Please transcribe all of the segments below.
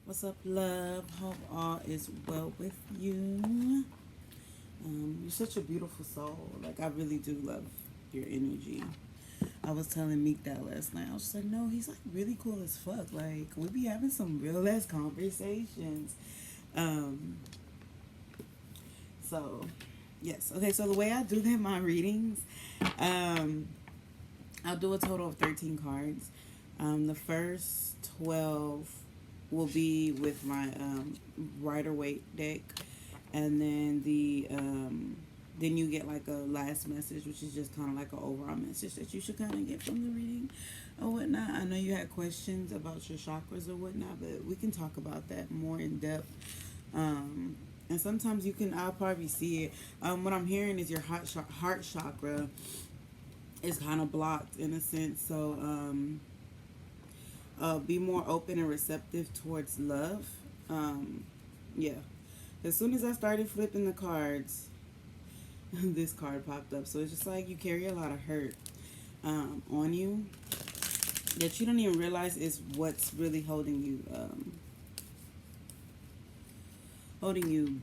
What's up, love? Hope all is well with you. You're such a beautiful soul. Like, I really do love your energy. I was telling Meek that last night. I was just like, no, he's like really cool as fuck. Like, we be having some real ass conversations. Um, so, yes. Okay, so the way I do them, my readings, um, I'll do a total of 13 cards. The first 12 will be with my Rider Waite deck, and then you get like a last message, which is just kind of like an overall message that you should kind of get from the reading or whatnot. I know you had questions about your chakras or whatnot, but we can talk about that more in depth. And sometimes I'll probably see it. What I'm hearing is your heart chakra is kind of blocked in a sense. So be more open and receptive towards love. Um, yeah. As soon as I started flipping the cards, this card popped up. So it's just like you carry a lot of hurt on you that you don't even realize is what's really holding you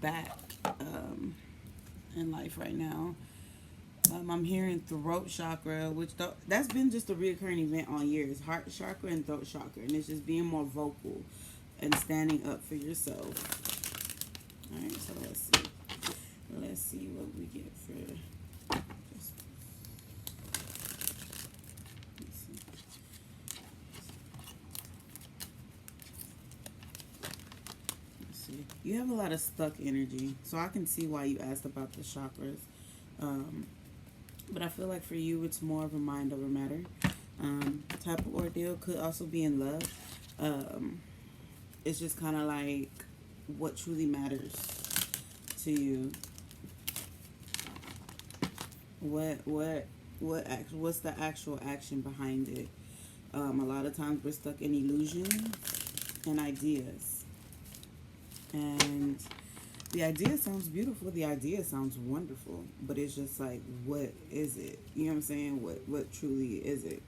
back in life right now. I'm hearing throat chakra, that's been just a reoccurring event all years. Heart chakra and throat chakra, and it's just being more vocal and standing up for yourself. All right, so let's see. Let's see what we get for. Just, let's see. Let's see. You have a lot of stuck energy, so I can see why you asked about the chakras. Um, but I feel like for you, it's more of a mind over matter type of ordeal. Could also be in love. Um, it's just kind of like what truly matters to you. What's the actual action behind it? A lot of times we're stuck in illusions and ideas, and the idea sounds beautiful. The idea sounds wonderful, but it's just like, what is it? You know what I'm saying? What truly is it?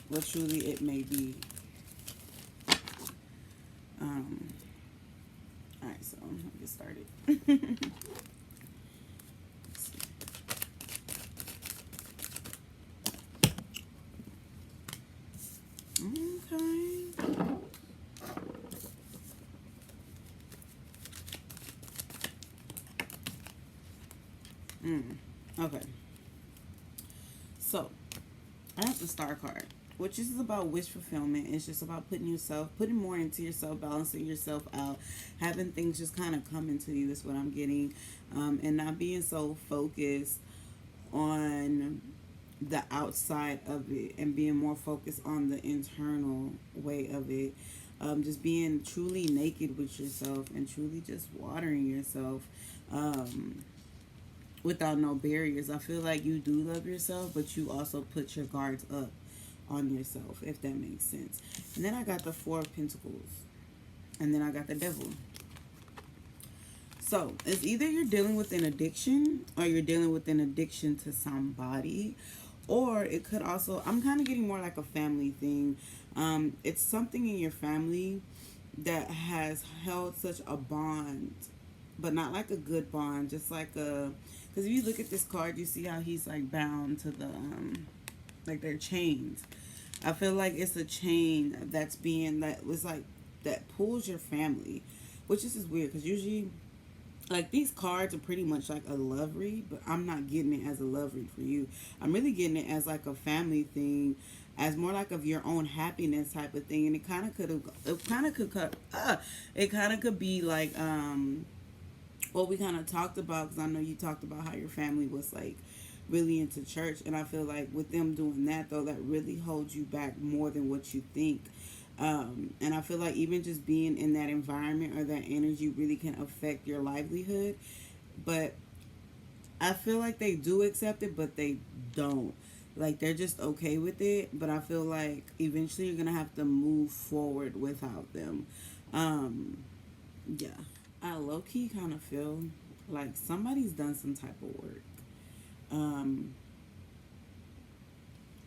What truly it may be. Um, all right, so I'll get started. Okay. Okay. So I have the star card, which is about wish fulfillment. It's just about putting more into yourself, balancing yourself out, having things just kind of come into you. Is what I'm getting, and not being so focused on the outside of it and being more focused on the internal way of it. Just being truly naked with yourself and truly just watering yourself. Without no barriers. I feel like you do love yourself, but you also put your guards up on yourself, if that makes sense. And then I got the Four of Pentacles. And then I got the Devil. So it's either you're dealing with an addiction or you're dealing with an addiction to somebody. Or it could also, I'm kind of getting more like a family thing. It's something in your family that has held such a bond, but not like a good bond, just like a, because if you look at this card, you see how he's like bound to the like they're chains. I feel like it's a chain that was like that pulls your family, which is just weird because usually like these cards are pretty much like a love read, but I'm not getting it as a love read for you. I'm really getting it as like a family thing, as more like of your own happiness type of thing. And it kind of could be like what we kind of talked about, because I know you talked about how your family was like really into church, and I feel like with them doing that though, that really holds you back more than what you think. And I feel like even just being in that environment or that energy really can affect your livelihood. But I feel like they do accept it, but they don't. Like they're just okay with it. But I feel like eventually you're gonna have to move forward without them. Um, yeah. I low key kind of feel like somebody's done some type of work um,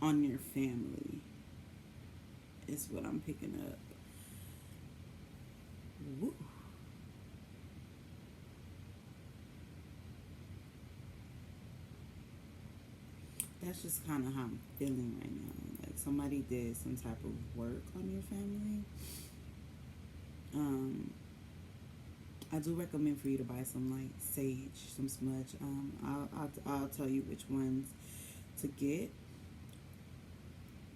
on your family, is what I'm picking up. Woo. That's just kind of how I'm feeling right now. Like somebody did some type of work on your family. Um, I do recommend for you to buy some like sage, some smudge. I'll tell you which ones to get.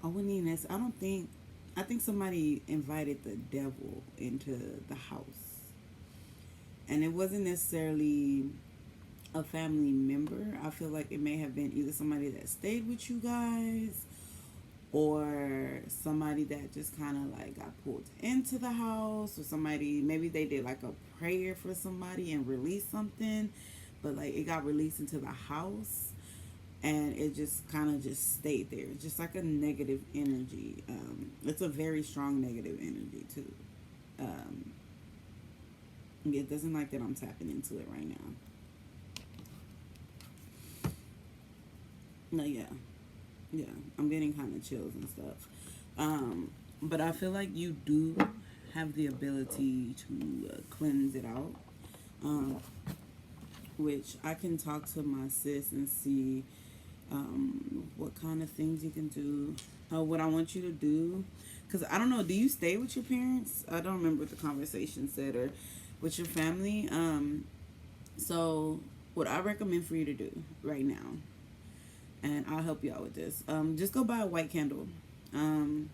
I wouldn't even. I don't think. I think somebody invited the devil into the house, and it wasn't necessarily a family member. I feel like it may have been either somebody that stayed with you guys or somebody that just kind of like got pulled into the house, or somebody maybe they did like a prayer for somebody and released something, but like it got released into the house and it just kind of just stayed there. It's just like a negative energy. It's a very strong negative energy too. um, it doesn't like that I'm tapping into it right now. No, yeah. Yeah, I'm getting kind of chills and stuff. But I feel like you do have the ability to cleanse it out, um, which I can talk to my sis and see what kind of things you can do. What I want you to do, because I don't know, do you stay with your parents? I don't remember what the conversation said, or with your family. So, what I recommend for you to do right now, and I'll help you out with this. Just go buy a white candle. Um,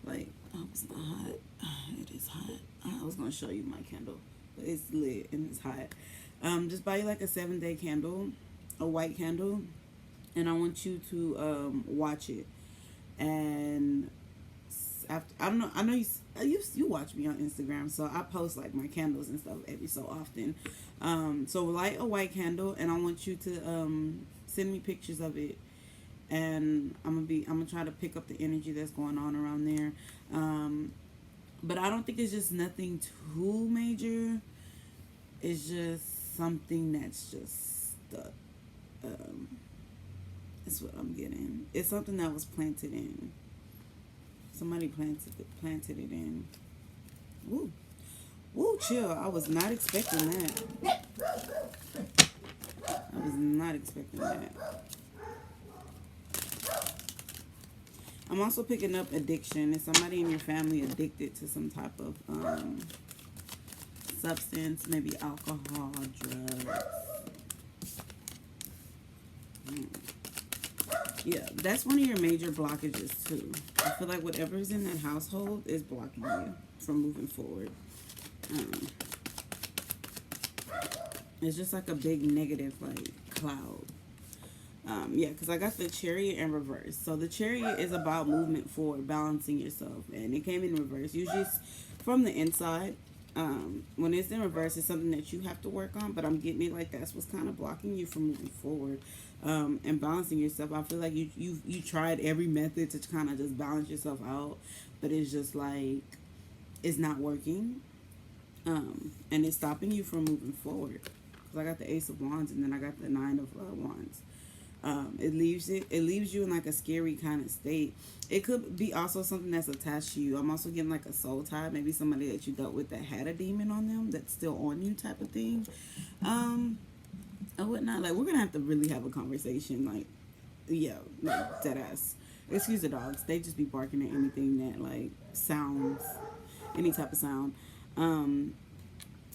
like, oh, it's not hot. It is hot. I was gonna show you my candle, but it's lit and it's hot. Just buy you like a 7-day candle, a white candle, and I want you to watch it. And after, I don't know, I know you watch me on Instagram, so I post like my candles and stuff every so often. So light a white candle, and I want you to send me pictures of it, and I'm gonna try to pick up the energy that's going on around there. But I don't think it's just nothing too major. It's just something that's just stuck. That's what I'm getting. It's something that was planted in. Somebody planted it in. Woo. Woo, chill. I was not expecting that. I was not expecting that. I'm also picking up addiction. Is somebody in your family addicted to some type of substance? Maybe alcohol, drugs. Yeah, that's one of your major blockages too. I feel like whatever's in that household is blocking you from moving forward. Um, it's just like a big negative like cloud. Yeah, because I got the chariot in reverse. So the chariot is about movement forward, balancing yourself, and it came in reverse. Usually it's from the inside. When it's in reverse, it's something that you have to work on, but I'm getting it like that's what's kind of blocking you from moving forward, and balancing yourself. I feel like you tried every method to kind of just balance yourself out, but it's just like it's not working, and it's stopping you from moving forward. Because I got the Ace of Wands, and then I got the Nine of Wands. It leaves you in like a scary kind of state. It could be also something that's attached to you. I'm also getting like a soul tie, maybe somebody that you dealt with that had a demon on them that's still on you, type of thing, or whatnot. Like, we're gonna have to really have a conversation, like, yeah, like dead ass. Excuse the dogs, they just be barking at anything that like sounds, any type of sound.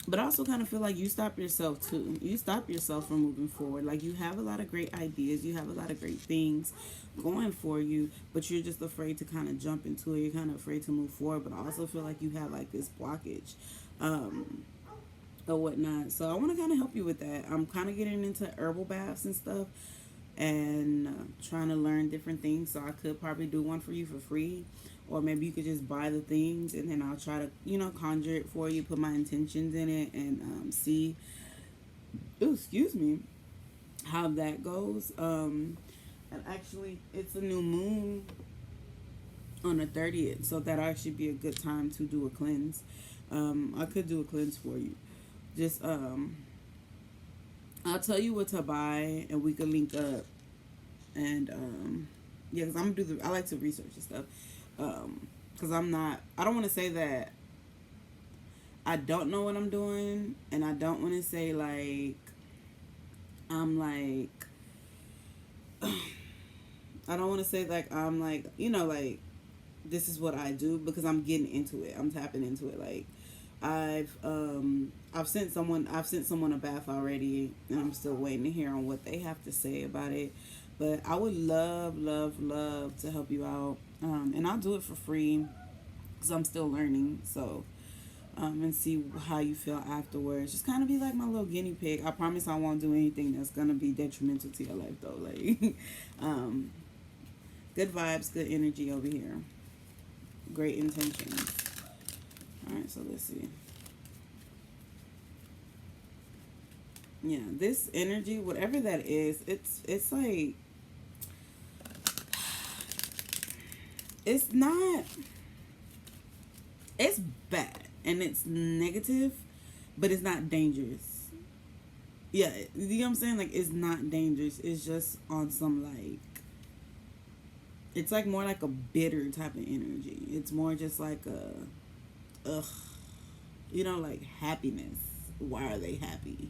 But I also kind of feel like you stop yourself too. You stop yourself from moving forward. Like, you have a lot of great ideas. You have a lot of great things going for you, but you're just afraid to kind of jump into it. You're kind of afraid to move forward, but I also feel like you have like this blockage, or whatnot. So I want to kind of help you with that. I'm kind of getting into herbal baths and stuff, and trying to learn different things. So I could probably do one for you for free, or maybe you could just buy the things and then I'll try to, conjure it for you, put my intentions in it, and see, ooh, excuse me, how that goes. And actually, it's a new moon on the 30th, so that'll actually be a good time to do a cleanse. I could do a cleanse for you. Just, I'll tell you what to buy, and we can link up. And, yeah, because I like to research and stuff. Because I don't want to say that I don't know what I'm doing, and I don't want to say like I'm like I don't want to say like I'm like, like this is what I do, because I'm getting into it. I'm tapping into it. Like I've sent someone a bath already, and I'm still waiting to hear on what they have to say about it. But I would love, love, love to help you out, and I'll do it for free because I'm still learning. So and see how you feel afterwards. Just kind of be like my little guinea pig. I promise I won't do anything that's gonna be detrimental to your life though. Like, um, good vibes, good energy over here. Great intentions. All right, so let's see. Yeah, this energy, whatever that is, it's like it's not. It's bad and it's negative, but it's not dangerous. Yeah, you know what I'm saying? Like, it's not dangerous. It's just on some like, it's like more like a bitter type of energy. It's more just like ugh, like happiness. Why are they happy?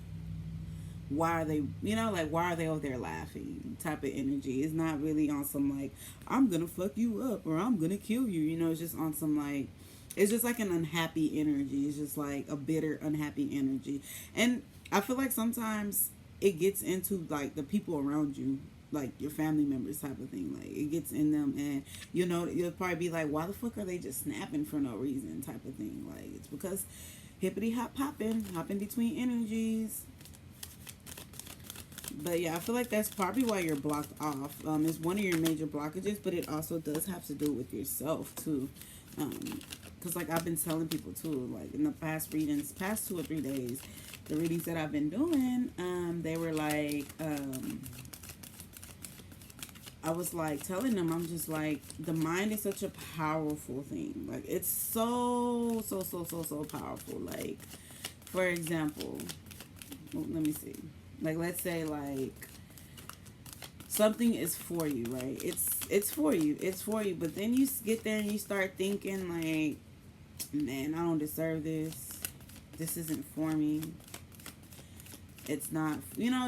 Why are they, like, why are they over there laughing type of energy? It's not really on some like, I'm gonna fuck you up or I'm gonna kill you. It's just on some like, it's just like an unhappy energy. It's just like a bitter, unhappy energy. And I feel like sometimes it gets into like the people around you, like your family members type of thing. Like it gets in them, and you'll probably be like, why the fuck are they just snapping for no reason type of thing. Like it's because hippity hop hopping between energies. But yeah, I feel like that's probably why you're blocked off. It's one of your major blockages, but it also does have to do with yourself too. Because like I've been telling people too, like in the past readings, past 2 or 3 days, the readings that I've been doing, they were like, I was like telling them, I'm just like, the mind is such a powerful thing. Like it's so powerful. Like, for example, well, let me see. Like let's say like something is for you, right? It's for you. It's for you. But then you get there and you start thinking like, man, I don't deserve this. This isn't for me. It's not,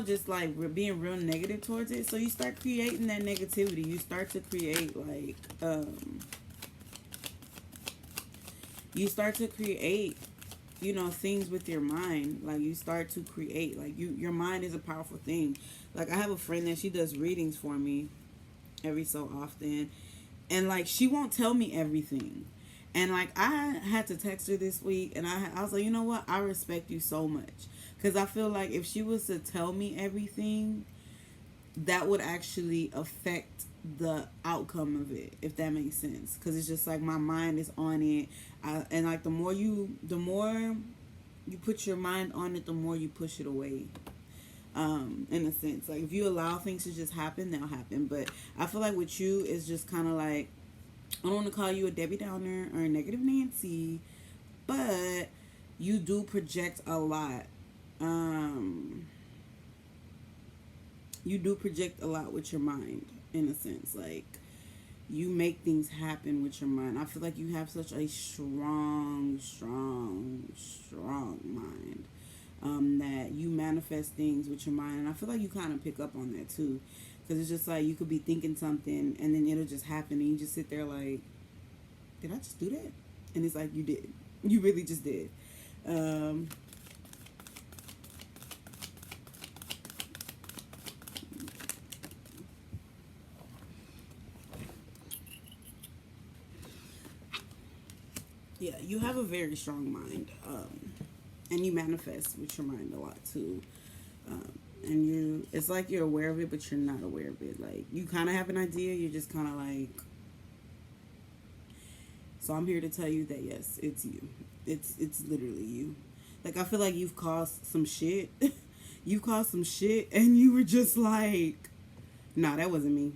just like we're being real negative towards it. So you start creating that negativity. You start to create like, you start to create, things with your mind. Like you start to create, like your mind is a powerful thing. Like I have a friend that she does readings for me every so often, and like she won't tell me everything. And like I had to text her this week, and I was like, you know what? I respect you so much, because I feel like if she was to tell me everything, that would actually affect the outcome of it, if that makes sense. Because it's just like my mind is on it, and like the more you put your mind on it, the more you push it away. In a sense, like if you allow things to just happen, they'll happen. But I feel like with you, it's just kind of like, I don't want to call you a Debbie Downer or a negative Nancy, but you do project a lot. You do project a lot with your mind, in a sense. Like you make things happen with your mind. I feel like you have such a strong mind, that you manifest things with your mind. And I feel like you kind of pick up on that too, because it's just like you could be thinking something and then it'll just happen, and you just sit there like, did I just do that? And it's like, you did. You really just did. Yeah, you have a very strong mind, and you manifest with your mind a lot too. And it's like you're aware of it, but you're not aware of it. Like you kind of have an idea, you're just kind of like. So I'm here to tell you that yes, it's you. It's literally you. Like I feel like you've caused some shit. You caused some shit, and you were just like, nah, that wasn't me,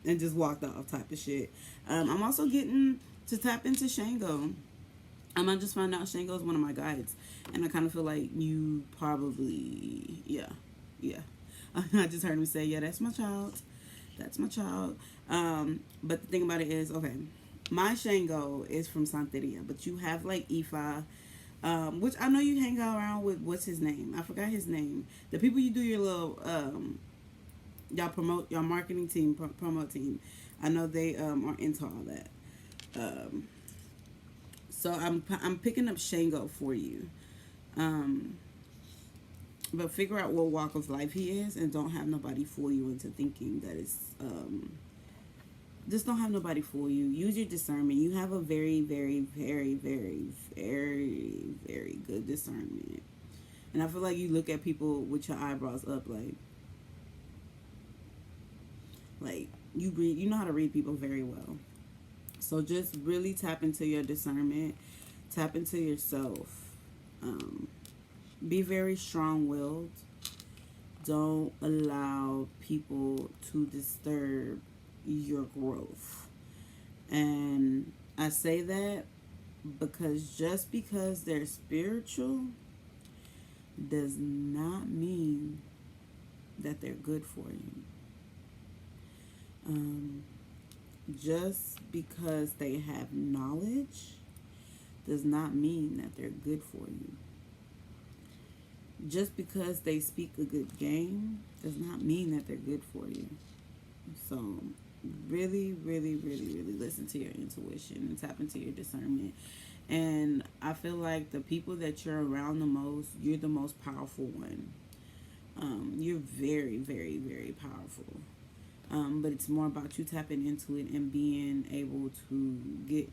and just walked off type of shit. I'm also getting to tap into Shango. I just found out Shango is one of my guides, and I kind of feel like you probably, yeah. I just heard him say, yeah, that's my child. That's my child. But the thing about it is, okay, my Shango is from Santeria, but you have like Ifa, which I know you hang out around with. What's his name? I forgot his name. The people you do your little y'all promote your marketing team promo team. I know they are into all that. Um, so I'm picking up Shango for you. Um, but figure out what walk of life he is, and don't have nobody fool you into thinking that it's just don't have nobody fool you. Use your discernment. You have a very, very, very, very, very, very good discernment. And I feel like you look at people with your eyebrows up, like you read. You know how to read people very well. So just really tap into your discernment. Tap into yourself. Um, be very strong-willed. Don't allow people to disturb your growth. And I say that because just because they're spiritual does not mean that they're good for you. Um, just because they have knowledge does not mean that they're good for you. Just because they speak a good game does not mean that they're good for you. So really, really, really, really listen to your intuition and tap into your discernment. And I feel like the people that you're around the most, you're the most powerful one. You're very, very, very powerful. But it's more about you tapping into it and being able to get,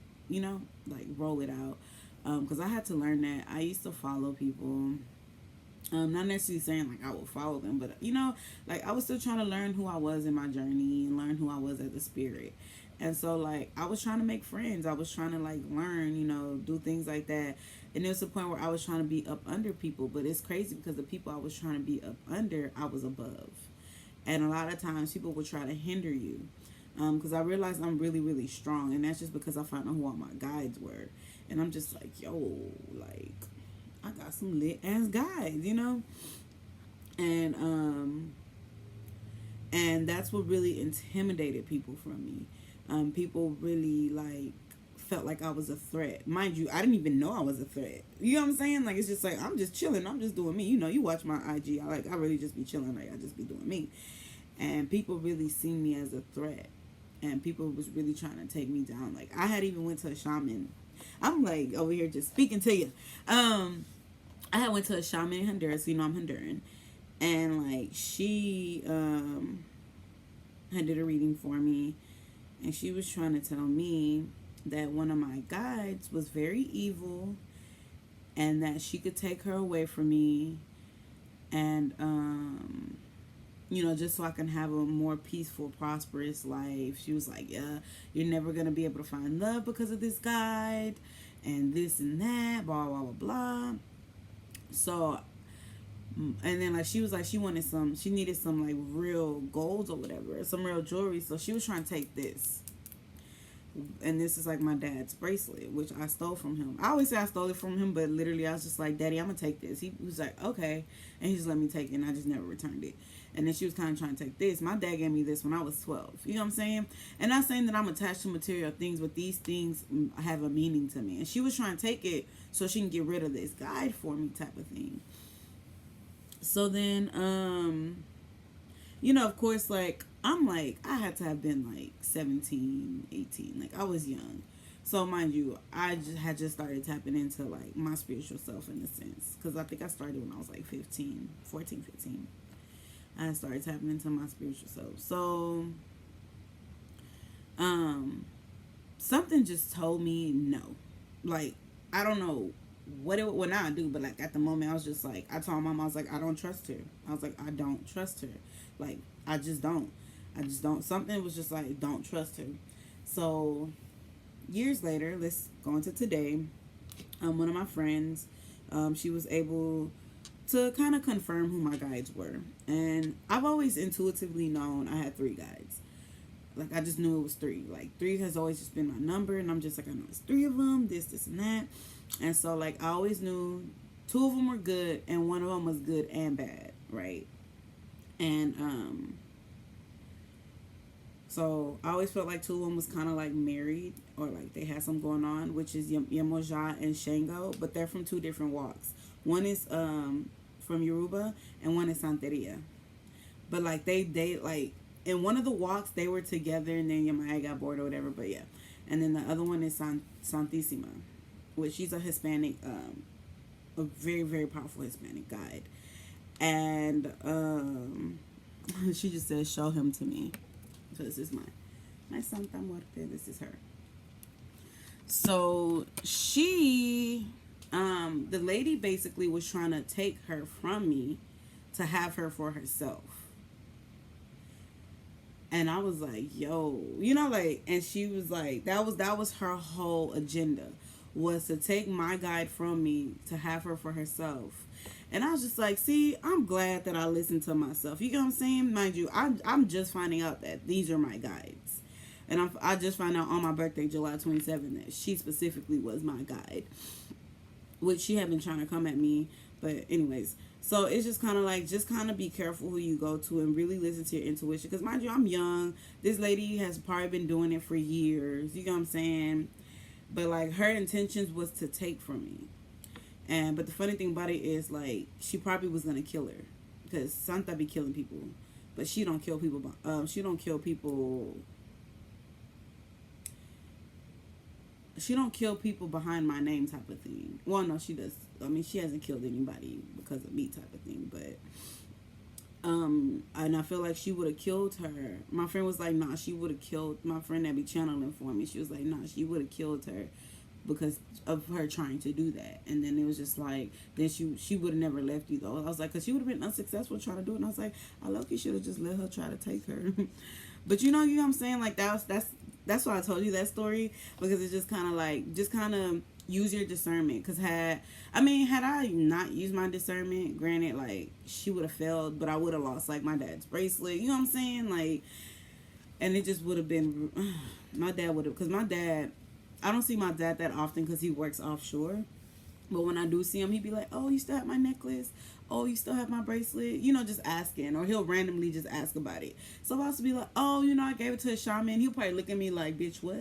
like roll it out. Because I had to learn that. I used to follow people. Not necessarily saying like I would follow them, but like I was still trying to learn who I was in my journey and learn who I was as a spirit. And so like I was trying to make friends. I was trying to like learn, do things like that. And there was a point where I was trying to be up under people, but it's crazy because the people I was trying to be up under, I was above. And a lot of times people will try to hinder you. Because I realized I'm really, really strong. And that's just because I found out who all my guides were. And I'm just like, yo, like, I got some lit ass guides. And that's what really intimidated people from me. People really like felt like I was a threat. Mind you, I didn't even know I was a threat. You know what I'm saying? Like it's just like I'm just chilling. I'm just doing me. You watch my IG. I really just be chilling. Like I just be doing me. And people really see me as a threat. And people was really trying to take me down. Like I had even went to a shaman. I'm like over here just speaking to you. I had went to a shaman in Honduras. I'm Honduran. And like she had did a reading for me. And she was trying to tell me that one of my guides was very evil and that she could take her away from me and just so I can have a more peaceful, prosperous life. She was like, yeah, you're never going to be able to find love because of this guide and this and that, blah, blah, blah, blah. So, and then like she was like, she needed some like real golds or whatever, some real jewelry. So she was trying to take this. And this is like my dad's bracelet, which I stole from him. I always say I stole it from him, but literally I was just like, Daddy, I'm going to take this. He was like, okay. And he just let me take it, and I just never returned it. And then she was kind of trying to take this. My dad gave me this when I was 12. You know what I'm saying? And not saying that I'm attached to material things, but these things have a meaning to me. And she was trying to take it so she can get rid of this guide for me type of thing. So then, of course, like, I'm like, I had to have been like 17, 18. Like, I was young. So, mind you, I had just started tapping into like my spiritual self in a sense. Because I think I started when I was like 14, 15. I started tapping into my spiritual self. So, something just told me no. Like, I don't know what now I do, but like at the moment I was just like, I told Mom, I was like, I don't trust her. I was like, I don't trust her. Like, I just don't. Something was just like, don't trust her. So, years later, let's go into today. One of my friends, she was able to kind of confirm who my guides were. And I've always intuitively known I had 3 guides. Like, I just knew it was 3. Like, 3 has always just been my number. And I'm just like, I know it's 3 of them, this, and that. And so, like, I always knew 2 of them were good and 1 of them was good and bad, right? And, So I always felt like two of them was kind of like married or like they had something going on, which is Yemoja and Shango, but they're from two different walks. One is from Yoruba and one is Santeria. But like they like in one of the walks they were together and then Yamaya got bored or whatever. But yeah, and then the other one is Santissima, which she's a Hispanic, a very very powerful Hispanic guide, and she just says show him to me. So this is my Santa Muerte. This is her. So she, the lady basically was trying to take her from me to have her for herself. And I was like, yo, like, and she was like, that was her whole agenda, was to take my guide from me to have her for herself. And I was just like, see, I'm glad that I listened to myself. You know what I'm saying? Mind you, I'm just finding out that these are my guides. And I just found out on my birthday, July 27th, that she specifically was my guide. Which she had been trying to come at me. But anyways, so it's just kind of like, just kind of be careful who you go to and really listen to your intuition. Because mind you, I'm young. This lady has probably been doing it for years. You know what I'm saying? But like her intentions was to take from me. But the funny thing about it is like she probably was gonna kill her because Santa be killing people, but she don't kill people. She don't kill people. She don't kill people behind my name type of thing. Well, no, she does. I mean, she hasn't killed anybody because of me type of thing, but and I feel like she would have killed her. My friend was like, nah, she would have killed my friend that be channeling for me. She was like, nah, she would have killed her because of her trying to do that. And then it was just like, then she would have never left you though. I was like, because she would have been unsuccessful trying to do it. And I was like, I low-key should have just let her try to take her. But you know what I'm saying? Like that's why I told you that story, because it's just kind of like, just kind of use your discernment. Because had I not used my discernment, granted, like, she would have failed, but I would have lost, like, my dad's bracelet. You know what I'm saying? Like, and it just would have been, my dad would have, because my dad, I don't see my dad that often because he works offshore. But when I do see him, he'd be like, oh, you still have my necklace? Oh, you still have my bracelet? Just asking. Or he'll randomly just ask about it. So I'll also be like, oh, I gave it to a shaman. He'll probably look at me like, bitch, what?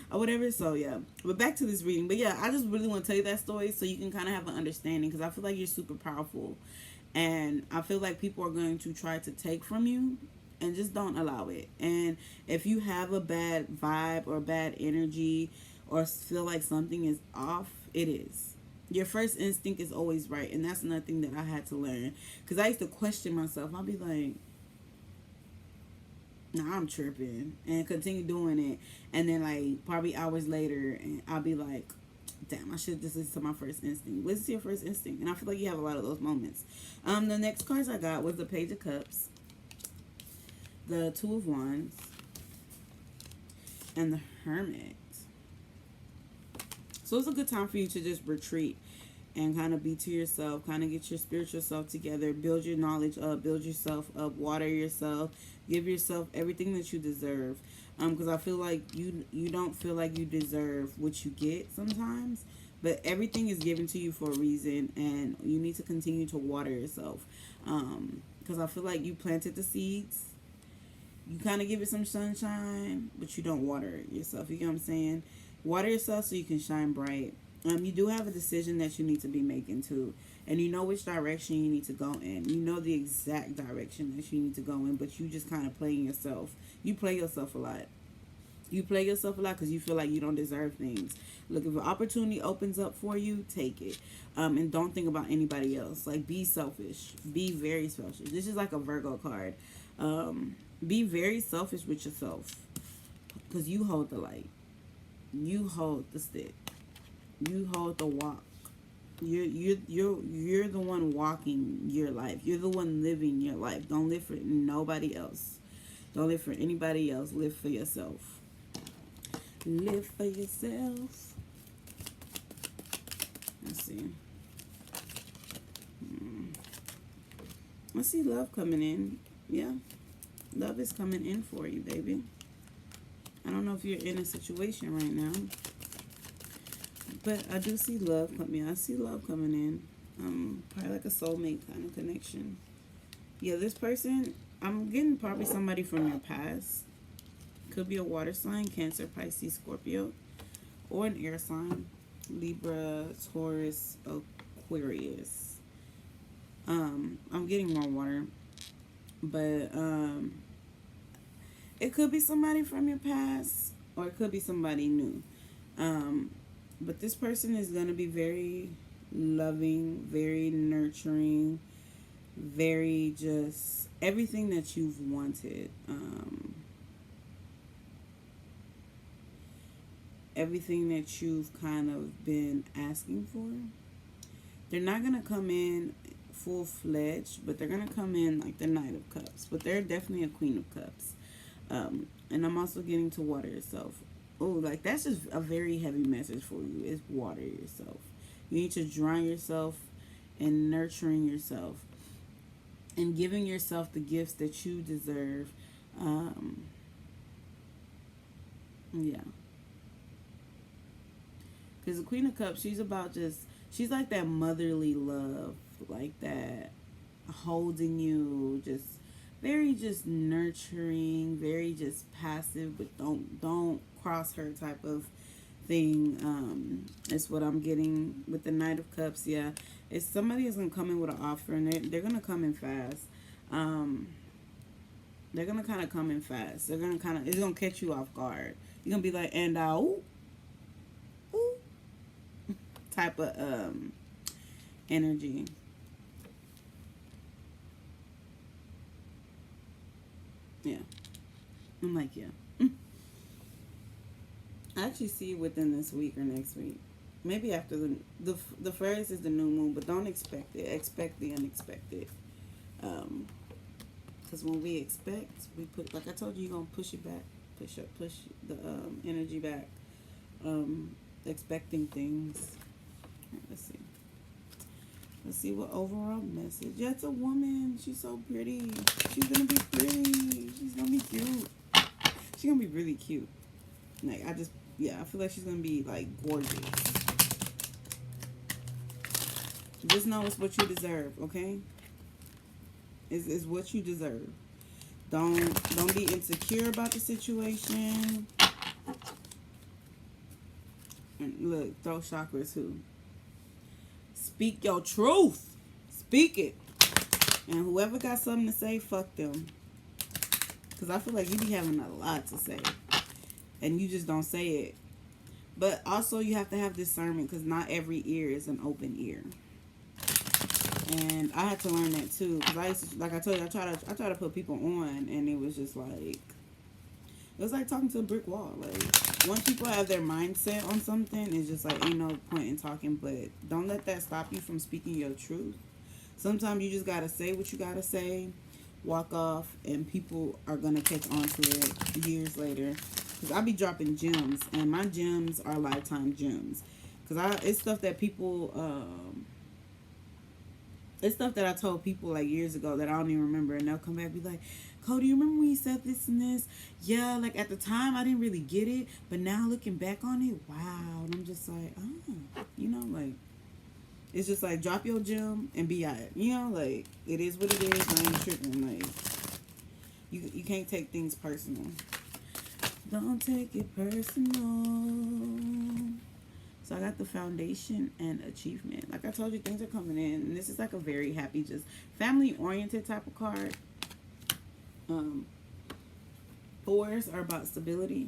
Or whatever. So, yeah. But back to this reading. But, yeah, I just really want to tell you that story so you can kind of have an understanding. Because I feel like you're super powerful. And I feel like people are going to try to take from you. And just don't allow it. And if you have a bad vibe or bad energy or feel like something is off, it is. Your first instinct is always right. And that's another thing that I had to learn. Because I used to question myself. I'll be like, nah, I'm tripping. And continue doing it. And then, like, probably hours later, and I'll be like, damn, I should just listen to my first instinct. Listen to your first instinct. And I feel like you have a lot of those moments. The next cards I got was the Page of Cups, the Two of Wands, and the Hermit. So it's a good time for you to just retreat and kind of be to yourself, kind of get your spiritual self together, build your knowledge up, build yourself up, water yourself, give yourself everything that you deserve. Because I feel like you don't feel like you deserve what you get sometimes, but everything is given to you for a reason, and you need to continue to water yourself. Because I feel like you planted the seeds. You kind of give it some sunshine, but you don't water it yourself. You get what I'm saying? Water yourself so you can shine bright. You do have a decision that you need to be making too. And you know which direction you need to go in. You know the exact direction that you need to go in, but you just kind of playing yourself. You play yourself a lot. You play yourself a lot because you feel like you don't deserve things. Look, if an opportunity opens up for you, take it. And don't think about anybody else. Like, be selfish. Be very selfish. This is like a Virgo card. Be very selfish with yourself, because you hold the light. You hold the stick. You hold the walk. You're the one walking your life. You're the one living your life. Don't live for nobody else. Don't live for anybody else. Live for yourself. Live for yourself. Let's see. I see love coming in. Yeah. Love is coming in for you, baby. I don't know if you're in a situation right now, but I do see love coming. I see love coming in. Probably like a soulmate kind of connection. Yeah, this person, I'm getting probably somebody from your past. Could be a water sign, Cancer, Pisces, Scorpio, or an air sign, Libra, Taurus, Aquarius. I'm getting more water, but it could be somebody from your past, or it could be somebody new. Um, but this person is going to be very loving, very nurturing, very just everything that you've wanted. Everything that you've kind of been asking for. They're not going to come in full fledged, but they're going to come in like the Knight of Cups. But they're definitely a Queen of Cups. And I'm also getting to water yourself. Oh, like that's just a very heavy message for you, is water yourself. You need to drown yourself and nurturing yourself and giving yourself the gifts that you deserve. Yeah. Because the Queen of Cups, she's about just, she's like that motherly love, like that holding you, just very just nurturing, very just passive, but don't cross her type of thing. It's what I'm getting with the Knight of Cups. Yeah, it's somebody is gonna come in with an offer, and they're gonna come in fast. They're gonna kind of come in fast. They're gonna kind of, it's gonna catch you off guard. You're gonna be like, and ooh, ooh, type of energy. Yeah, I'm like, yeah. I actually see it within this week or next week. Maybe after the first is the new moon, but don't expect it. Expect the unexpected. Because when we expect, we put, like I told you, you're gonna push it back, push the energy back. Expecting things. Right, let's see. Let's see what overall message. Yeah, it's a woman. She's so pretty. She's gonna be pretty. She's gonna be cute. She's gonna be really cute. Like, I feel like she's gonna be like gorgeous. Just know it's what you deserve, okay? It's what you deserve. Don't be insecure about the situation. And look, throw chakras too. Speak your truth. Speak it. And whoever got something to say, fuck them. Because I feel like you be having a lot to say. And you just don't say it. But also you have to have discernment, because not every ear is an open ear. And I had to learn that too. Because I used to, like I told you, I try to put people on, and it was just like, it was like talking to a brick wall. Like, once people have their mindset on something, it's just like, ain't no point in talking. But don't let that stop you from speaking your truth. Sometimes you just gotta say what you gotta say, walk off, and people are gonna catch on to it years later. Because I be dropping gems, and my gems are lifetime gems. Because it's stuff that people, it's stuff that I told people like years ago that I don't even remember, and they'll come back and be like, Cody, you remember when you said this and this? Yeah, like at the time I didn't really get it, but now looking back on it, wow. And I'm just like, you know, like, it's just like, drop your gem and be out. You know, like, it is what it is. I ain't tripping. Like, you can't take things personal. Don't take it personal. So I got the foundation and achievement. Like I told you, things are coming in. And this is like a very happy, just family-oriented type of card. Fours are about stability.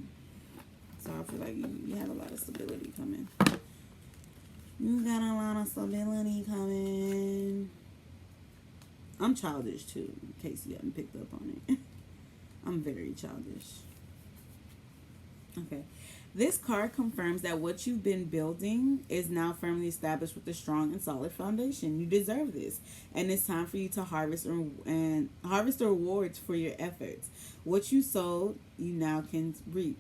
So I feel like you have a lot of stability coming. You got a lot of stability coming. I'm childish too, in case you haven't picked up on it. I'm very childish. Okay. This card confirms that what you've been building is now firmly established with a strong and solid foundation. You deserve this. And it's time for you to harvest the rewards for your efforts. What you sowed, you now can reap.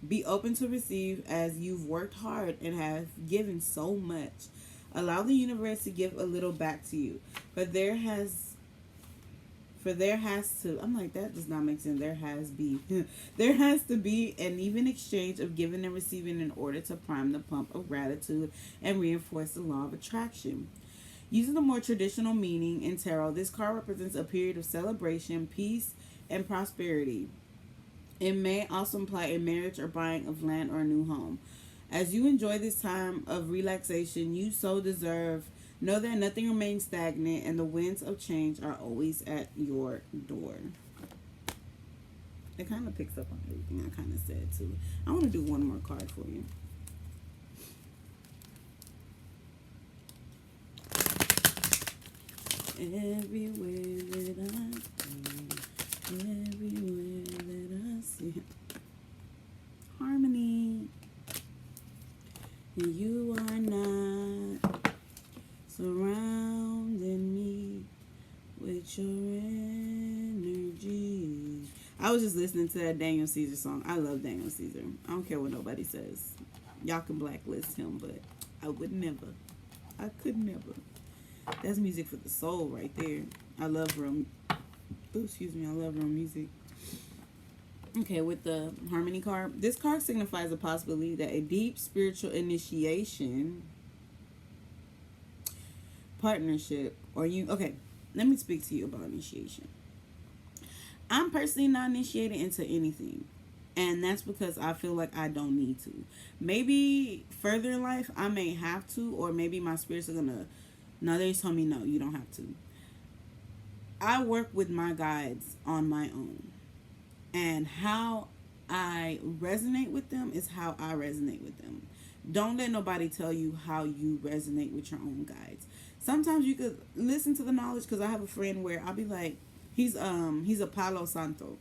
Be open to receive, as you've worked hard and have given so much. Allow the universe to give a little back to you. For there has to, I'm like, that does not make sense. There has to be an even exchange of giving and receiving in order to prime the pump of gratitude and reinforce the law of attraction. Using the more traditional meaning in tarot, this card represents a period of celebration, peace, and prosperity. It may also imply a marriage or buying of land or a new home. As you enjoy this time of relaxation you so deserve, know that nothing remains stagnant and the winds of change are always at your door. It kind of picks up on everything I kind of said too. I want to do one more card for you. Everywhere that I go, everywhere that I see harmony, and you are not surrounding me with your energy. I was just listening to that Daniel Caesar song. I love Daniel Caesar. I don't care what nobody says. Y'all can blacklist him, but I would never. I could never. That's music for the soul right there. I love real. Ooh, excuse me. I love real music. Okay, with the harmony card, this card signifies a possibility that a deep spiritual initiation, partnership, or you. Okay, let me speak to you about initiation. I'm personally not initiated into anything. And that's because I feel like I don't need to. Maybe further in life I may have to, or maybe my spirits are gonna. No, they told me no, you don't have to. I work with my guides on my own, and how I resonate with them is how I resonate with them. Don't let nobody tell you how you resonate with your own guides. Sometimes you could listen to the knowledge, because I have a friend where I'll be like, he's a Palo Santo,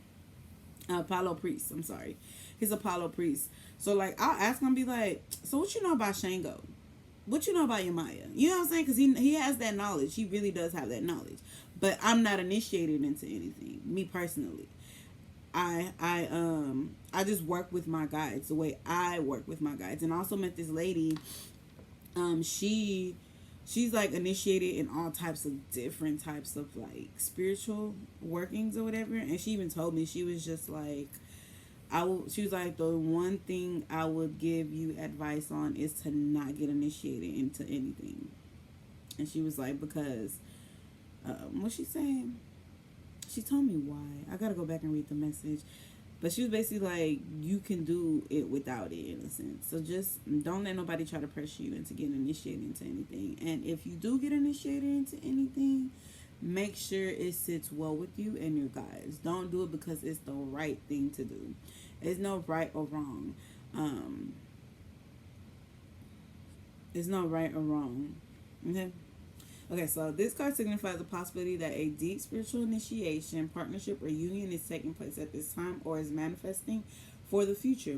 Palo priest. I'm sorry, he's a Palo priest. So like I'll ask him, be like, so what you know about Shango? What you know about Yamaya? You know what I'm saying? Because he has that knowledge. He really does have that knowledge. But I'm not initiated into anything. Me personally, I just work with my guides the way I work with my guides. And I also met this lady. She's like initiated in all types of different types of like spiritual workings or whatever. And she even told me, she was just like, she was like, the one thing I would give you advice on is to not get initiated into anything. And she was like, because what's she saying? She told me why. I gotta go back and read the message. But she was basically like, you can do it without it, in a sense. So just don't let nobody try to pressure you into getting initiated into anything. And if you do get initiated into anything, make sure it sits well with you and your guides. Don't do it because it's the right thing to do. There's no right or wrong. There's no right or wrong. Okay? Okay, so this card signifies the possibility that a deep spiritual initiation, partnership, or union is taking place at this time or is manifesting for the future.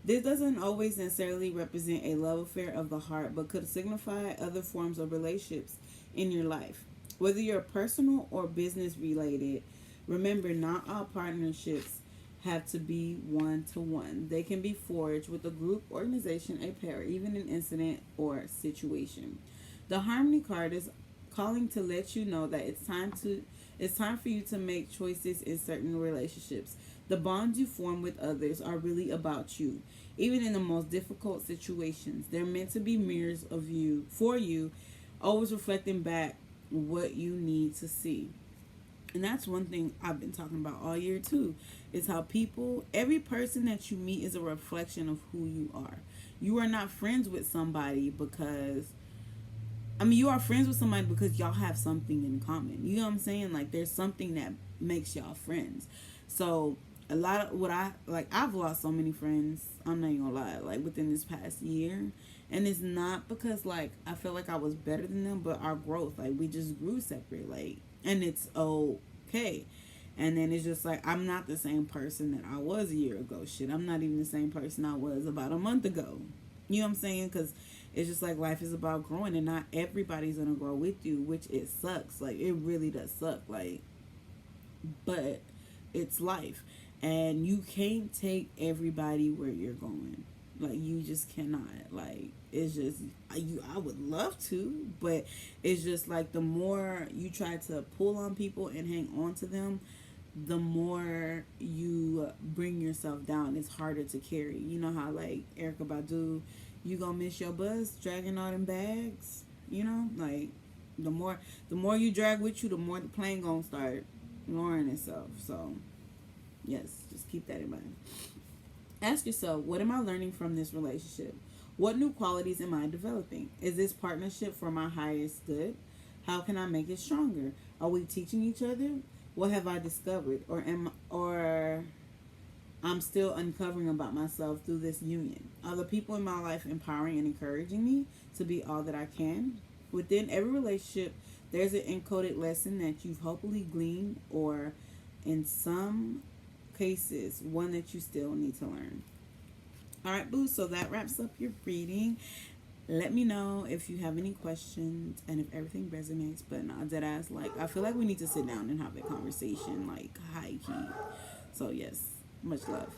This doesn't always necessarily represent a love affair of the heart, but could signify other forms of relationships in your life. Whether you're personal or business related, remember not all partnerships have to be one-to-one. They can be forged with a group, organization, a pair, even an incident or situation. The Harmony card is calling to let you know that it's time for you to make choices in certain relationships. The bonds you form with others are really about you. Even in the most difficult situations, they're meant to be mirrors of you for you, always reflecting back what you need to see. And that's one thing I've been talking about all year too, is how every person that you meet is a reflection of who you are. You are not friends with somebody because you are friends with somebody because y'all have something in common. You know what I'm saying? Like, there's something that makes y'all friends. So, a lot of I've lost so many friends, I'm not even gonna lie, like, within this past year. And it's not because, like, I feel like I was better than them, but our growth, like, we just grew separate, like, and it's okay. And then it's just like, I'm not the same person that I was a year ago. Shit, I'm not even the same person I was about a month ago. You know what I'm saying? Because it's just like life is about growing, and not everybody's gonna grow with you, which it sucks. Like, it really does suck. Like, but it's life, and you can't take everybody where you're going. Like, you just cannot. Like, it's just I would love to, but it's just like the more you try to pull on people and hang on to them, the more you bring yourself down. It's harder to carry. You know how, like, Erykah Badu, you gonna miss your bus dragging all them bags, you know? Like, the more you drag with you, the more the plane gonna start lowering itself. So Yes, just keep that in mind. Ask yourself, what am I learning from this relationship? What new qualities am I developing? Is this partnership for my highest good? How can I make it stronger? Are we teaching each other? What have I discovered? Or I'm still uncovering about myself through this union? Are the people in my life empowering and encouraging me to be all that I can? Within every relationship, there's an encoded lesson that you've hopefully gleaned, or in some cases, one that you still need to learn. All right, boo. So that wraps up your reading. Let me know if you have any questions and if everything resonates. But not dead ass. Like, I feel like we need to sit down and have a conversation, like high key. So yes, much love.